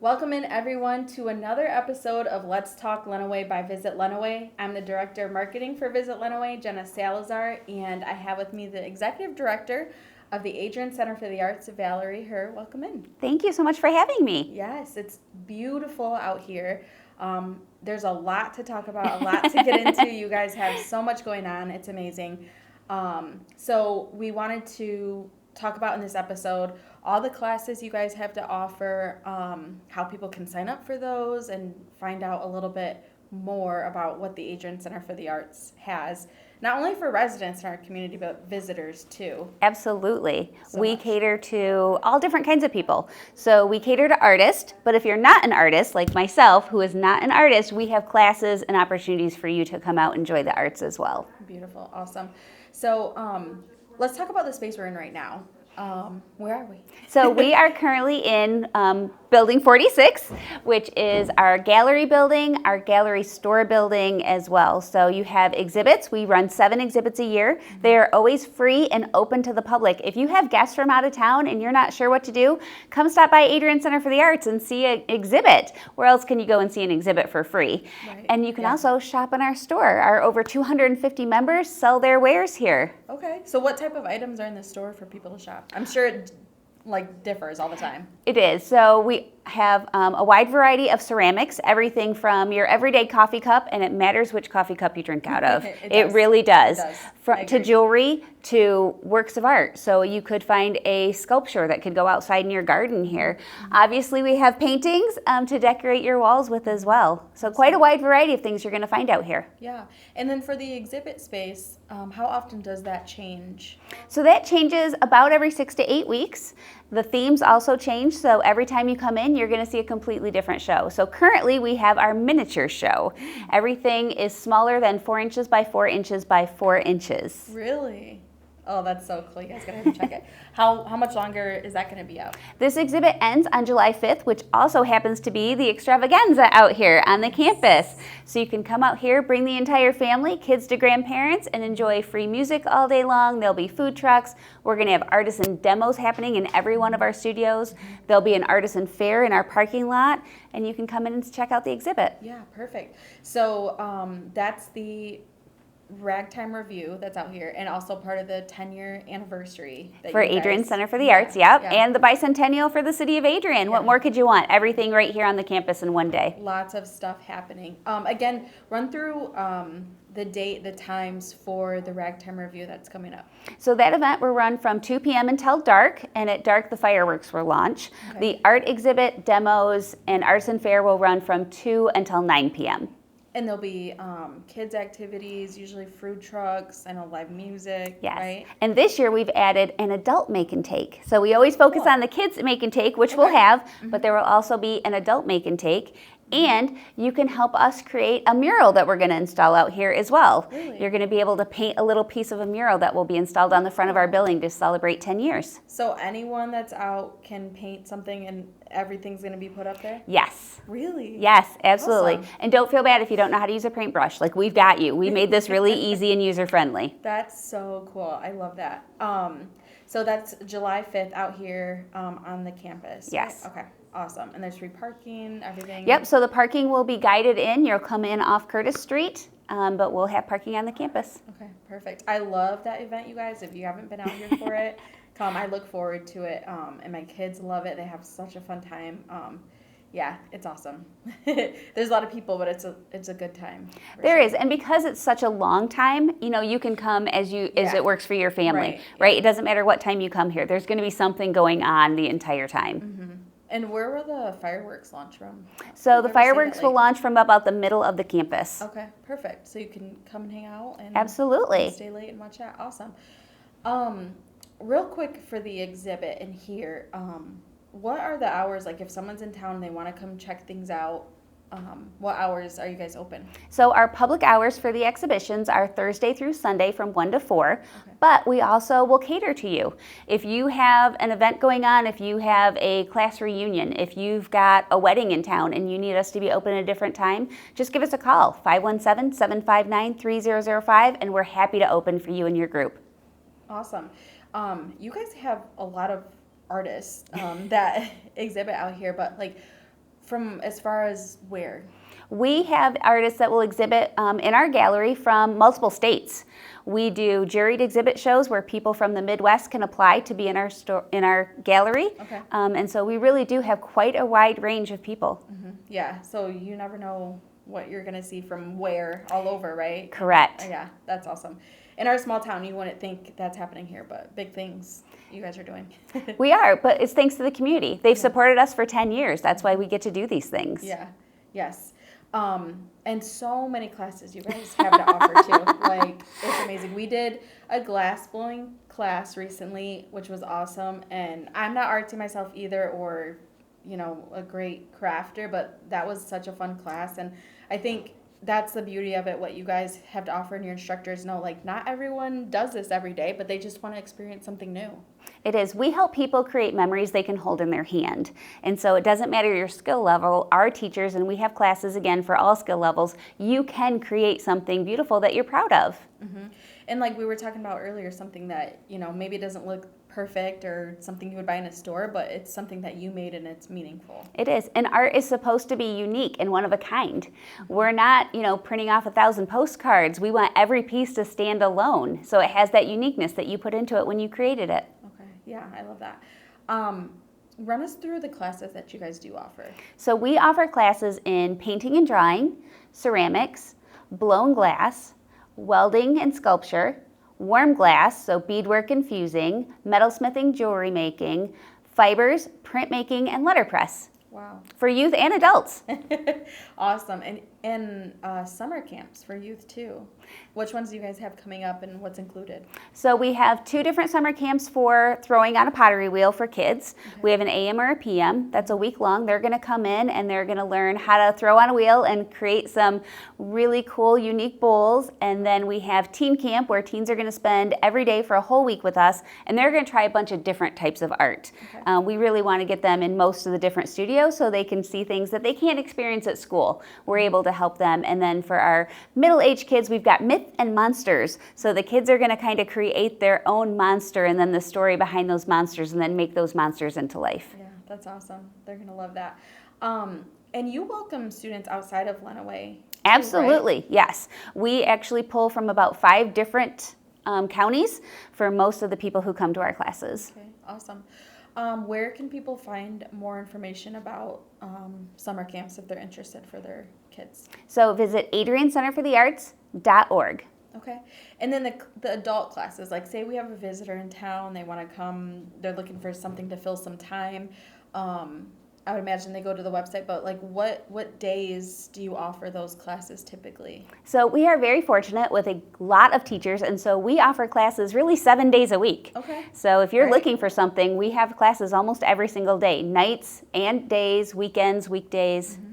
Welcome in everyone to another episode of Let's Talk Lenawee by Visit Lenawee. I'm the Director of Marketing for Visit Lenawee, Jenna Salazar, and I have with me the Executive Director of the Adrian Center for the Arts, Valerie Herr. Welcome in. Thank you so much for having me. Yes, it's beautiful out here. There's a lot to talk about, a lot to get into. You guys have so much going on. It's amazing. So we wanted to talk about in this episode all the classes you guys have to offer, how people can sign up for those, and find out a little bit more about what the Adrian Center for the Arts has, not only for residents in our community, but visitors too. Absolutely. We cater to all different kinds of people. So we cater to artists, but if you're not an artist, like myself, who is not an artist, we have classes and opportunities for you to come out and enjoy the arts as well. Beautiful. Awesome. So let's talk about the space we're in right now. Where are we? So we are currently in Building 46, which is our gallery building, our gallery store building as well. So you have exhibits. We run 7 exhibits a year. They are always free and open to the public. If you have guests from out of town and you're not sure what to do, come stop by Adrian Center for the Arts and see an exhibit. Where else can you go and see an exhibit for free? Right. And you can also shop in our store. Our over 250 members sell their wares here. Okay. So what type of items are in the store for people to shop? I'm sure it differs all the time. It is. So we have a wide variety of ceramics, everything from your everyday coffee cup, and it matters which coffee cup you drink out of. It really does. It does. To jewelry, to works of art. So you could find a sculpture that could go outside in your garden here. Mm-hmm. Obviously, we have paintings to decorate your walls with as well. So quite a wide variety of things you're going to find out here. Yeah. And then for the exhibit space, how often does that change? So that changes about every 6 to 8 weeks. The themes also change, so every time you come in, you're going to see a completely different show. So currently, we have our miniature show. Everything is smaller than 4 inches by 4 inches by 4 inches. Really? Oh, that's so cool. You guys gotta have to check it. How much longer is that gonna be out? This exhibit ends on July 5th, which also happens to be the extravaganza out here on the campus. So you can come out here, bring the entire family, kids to grandparents, and enjoy free music all day long. There'll be food trucks. We're gonna have artisan demos happening in every one of our studios. There'll be an artisan fair in our parking lot, and you can come in and check out the exhibit. Yeah, perfect. So that's the Ragtime Review that's out here, and also part of the 10-year anniversary for Adrian Center for the Arts, and the bicentennial for the city of Adrian. What more could you want? Everything right here on the campus in one day. Lots of stuff happening. Again, run through the date, the times for the Ragtime Review that's coming up. So that event will run from 2 p.m. until dark, and at dark the fireworks will launch. Okay. The art exhibit, demos, and artisan fair will run from 2 until 9 p.m. And there'll be kids' activities, usually food trucks, and live music, yes. Right? And this year we've added an adult make and take. So we always focus on the kids make and take, which we'll have, but there will also be an adult make and take. And you can help us create a mural that we're going to install out here as well. Really? You're going to be able to paint a little piece of a mural that will be installed on the front of our building to celebrate 10 years. So anyone that's out can paint something and everything's going to be put up there? Yes. Really? Yes, absolutely. Awesome. And don't feel bad if you don't know how to use a paintbrush. Like, we've got you. We made this really easy and user-friendly. That's so cool. I love that. So that's July 5th out here on the campus. Yes. Right? Okay. Awesome. And there's free parking, everything? Yep. So the parking will be guided in. You'll come in off Curtis Street, but we'll have parking on the campus. Okay. Perfect. I love that event, you guys. If you haven't been out here for it, come. I look forward to it. And my kids love it. They have such a fun time. Yeah, it's awesome. There's a lot of people, but it's a good time. There is, and because it's such a long time, you can come as it works for your family, right? It doesn't matter what time you come here. There's going to be something going on the entire time. Mm-hmm. And where will the fireworks launch from? So the fireworks will launch from about the middle of the campus. Okay, perfect. So you can come and hang out and absolutely stay late and watch that. Awesome. Real quick for the exhibit in here, what are the hours? Like, if someone's in town and they want to come check things out, what hours are you guys open? So our public hours for the exhibitions are Thursday through Sunday from 1 to 4, but we also will cater to you. If you have an event going on, if you have a class reunion, if you've got a wedding in town and you need us to be open at a different time, just give us a call, 517-759-3005, and we're happy to open for you and your group. Awesome. You guys have a lot of artists that exhibit out here, but From as far as where? We have artists that will exhibit in our gallery from multiple states. We do juried exhibit shows where people from the Midwest can apply to be in our gallery. Okay. And so we really do have quite a wide range of people. Mm-hmm. Yeah, so you never know what you're going to see from where all over, right? Correct. Yeah, that's awesome. In our small town, you wouldn't think that's happening here, but big things you guys are doing. We are, but it's thanks to the community. They've supported us for 10 years. That's why we get to do these things. Yeah, yes. And so many classes you guys have to offer too. Like, it's amazing. We did a glass blowing class recently, which was awesome. And I'm not artsy myself either, or, you know, a great crafter, but that was such a fun class. And I think that's the beauty of it, what you guys have to offer, and your instructors know, like, not everyone does this every day, but they just want to experience something new. It is. We help people create memories they can hold in their hand. And so it doesn't matter your skill level. Our teachers, and we have classes again for all skill levels, you can create something beautiful that you're proud of. Mm-hmm. And like we were talking about earlier, something that, you know, maybe doesn't look perfect or something you would buy in a store, but it's something that you made and it's meaningful. It is. And art is supposed to be unique and one of a kind. We're not, you know, printing off 1,000 postcards. We want every piece to stand alone. So it has that uniqueness that you put into it when you created it. Okay. Yeah, I love that. Run us through the classes that you guys do offer. So we offer classes in painting and drawing, ceramics, blown glass, welding and sculpture, warm glass, so beadwork and fusing, metalsmithing, jewelry making, fibers, printmaking, and letterpress. Wow. For youth and adults. Awesome. And summer camps for youth too. Which ones do you guys have coming up and what's included? So we have 2 different summer camps for throwing on a pottery wheel for kids. Okay. We have an AM or a PM. That's a week long. They're going to come in and they're going to learn how to throw on a wheel and create some really cool, unique bowls. And then we have teen camp where teens are going to spend every day for a whole week with us, and they're going to try a bunch of different types of art. Okay. We really want to get them in most of the different studios so they can see things that they can't experience at school. We're able to help them. And then for our middle-aged kids, we've got myth and monsters. So the kids are going to kind of create their own monster and then the story behind those monsters and then make those monsters into life. Yeah, that's awesome. They're going to love that. And you welcome students outside of Lenawee. Absolutely, right? Yes. We actually pull from about 5 different counties for most of the people who come to our classes. Okay, awesome. Where can people find more information about summer camps if they're interested for their kids? So visit adriancenterforthearts.org. Okay. And then the adult classes, like say we have a visitor in town, they want to come, they're looking for something to fill some time. I would imagine they go to the website, but like what days do you offer those classes typically? So we are very fortunate with a lot of teachers, and so we offer classes really 7 days a week. Okay. So if you're looking for something, we have classes almost every single day, nights and days, weekends, weekdays. Mm-hmm.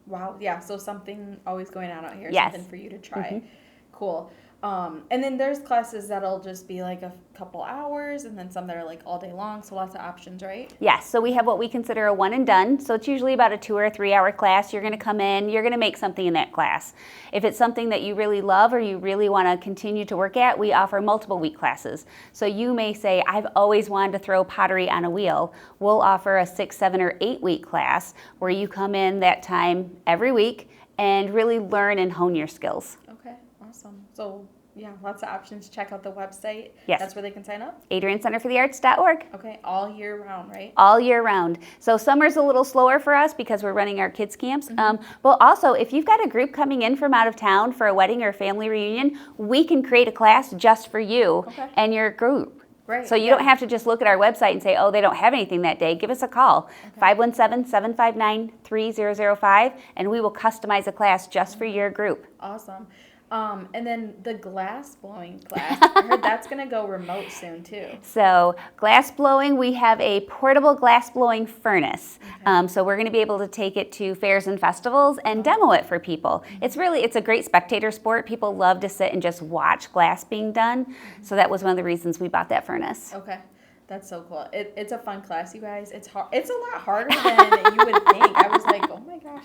Wow, yeah, so something always going on out here, yes. Something for you to try. Mm-hmm. Cool. And then there's classes that'll just be like a couple hours, and then some that are like all day long, so lots of options, right? Yes, so we have what we consider a one and done. So it's usually about a 2 or 3 hour class. You're going to come in, you're going to make something in that class. If it's something that you really love or you really want to continue to work at, we offer multiple week classes. So you may say, I've always wanted to throw pottery on a wheel. We'll offer a 6, 7, or 8 week class where you come in that time every week and really learn and hone your skills. Okay, awesome. So yeah, lots of options. Check out the website. Yes. That's where they can sign up? AdrianCenterForTheArts.org. Okay, all year round, right? All year round. So summer's a little slower for us because we're running our kids' camps. Mm-hmm. But also, if you've got a group coming in from out of town for a wedding or a family reunion, we can create a class just for you and your group. Right. So you don't have to just look at our website and say, oh, they don't have anything that day. Give us a call, 517-759-3005, and we will customize a class just for your group. Awesome. And then the glass blowing class, I heard that's going to go remote soon too. So glass blowing, we have a portable glass blowing furnace. Okay. So we're going to be able to take it to fairs and festivals and demo it for people. Mm-hmm. It's a great spectator sport. People love to sit and just watch glass being done. Mm-hmm. So that was one of the reasons we bought that furnace. Okay. That's so cool. It's a fun class, you guys. It's hard. It's a lot harder than you would think. I was like, oh my gosh.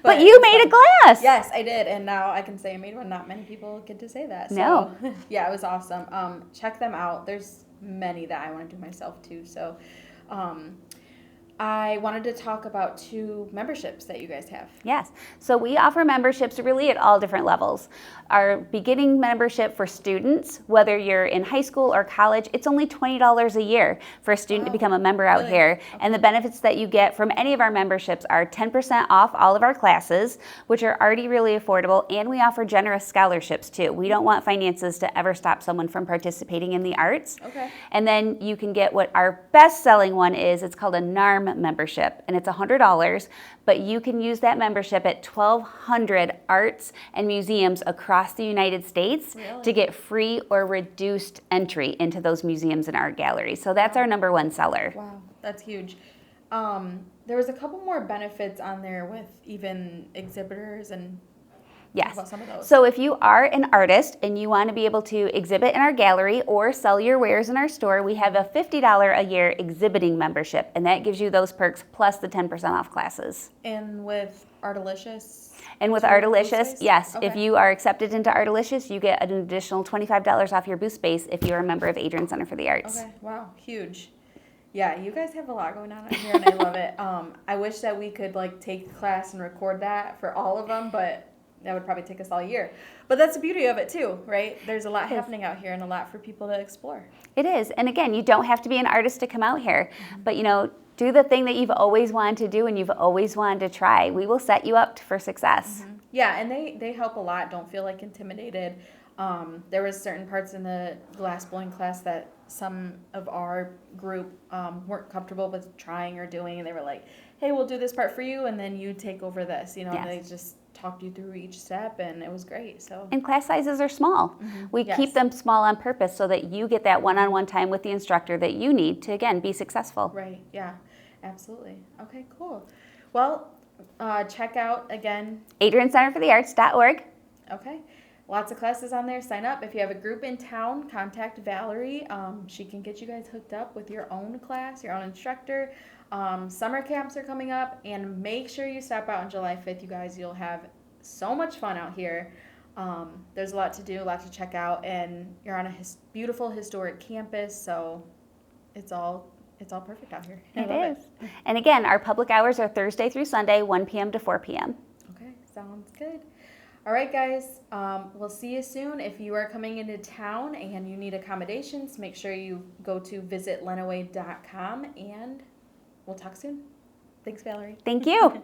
But you made a glass. Yes, I did. And now I can say I made one. Not many people get to say that. So, no. Yeah, it was awesome. Check them out. There's many that I want to do myself too. So I wanted to talk about 2 memberships that you guys have. Yes. So we offer memberships really at all different levels. Our beginning membership for students, whether you're in high school or college, it's only $20 a year for a student to become a member out here. Okay. And the benefits that you get from any of our memberships are 10% off all of our classes, which are already really affordable, and we offer generous scholarships too. We don't want finances to ever stop someone from participating in the arts. Okay. And then you can get what our best-selling one is. It's called a NARM membership, and it's $100, but you can use that membership at 1,200 arts and museums across the United States to get free or reduced entry into those museums and art galleries. So that's our number 1 seller. Wow, that's huge. There was a couple more benefits on there with even exhibitors and Yes. about some of those. So if you are an artist and you want to be able to exhibit in our gallery or sell your wares in our store, we have a $50 a year exhibiting membership, and that gives you those perks plus the 10% off classes. And with Artalicious? And with Artalicious, yes, Okay. if you are accepted into Artalicious, you get an additional $25 off your booth space if you're a member of Adrian Center for the Arts. Okay, wow, huge. Yeah, you guys have a lot going on out here, and I love it. I wish that we could take a class and record that for all of them, but that would probably take us all year. But that's the beauty of it too, right? There's a lot happening out here and a lot for people to explore. It is. And again, you don't have to be an artist to come out here. But, do the thing that you've always wanted to do and you've always wanted to try. We will set you up for success. Yeah, and they help a lot. Don't feel intimidated. There was certain parts in the glass blowing class that some of our group weren't comfortable with trying or doing, and they were like, hey, we'll do this part for you, and then you take over this. Yes. They just talked you through each step, and it was great. So. And class sizes are small. We keep them small on purpose so that you get that one-on-one time with the instructor that you need to, again, be successful. Right, yeah, absolutely. Okay, cool. Well, check out, again, AdrianCenterForTheArts.org. Okay. Lots of classes on there. Sign up. If you have a group in town, contact Valerie. She can get you guys hooked up with your own class, your own instructor. Summer camps are coming up, and make sure you stop out on July 5th, you guys. You'll have so much fun out here. There's a lot to do, a lot to check out, and you're on a beautiful historic campus, so it's all perfect out here. It is. And again, our public hours are Thursday through Sunday, 1 p.m. to 4 p.m. Okay, sounds good. All right, guys, we'll see you soon. If you are coming into town and you need accommodations, make sure you go to visitlenawee.com, and we'll talk soon. Thanks, Valerie. Thank you.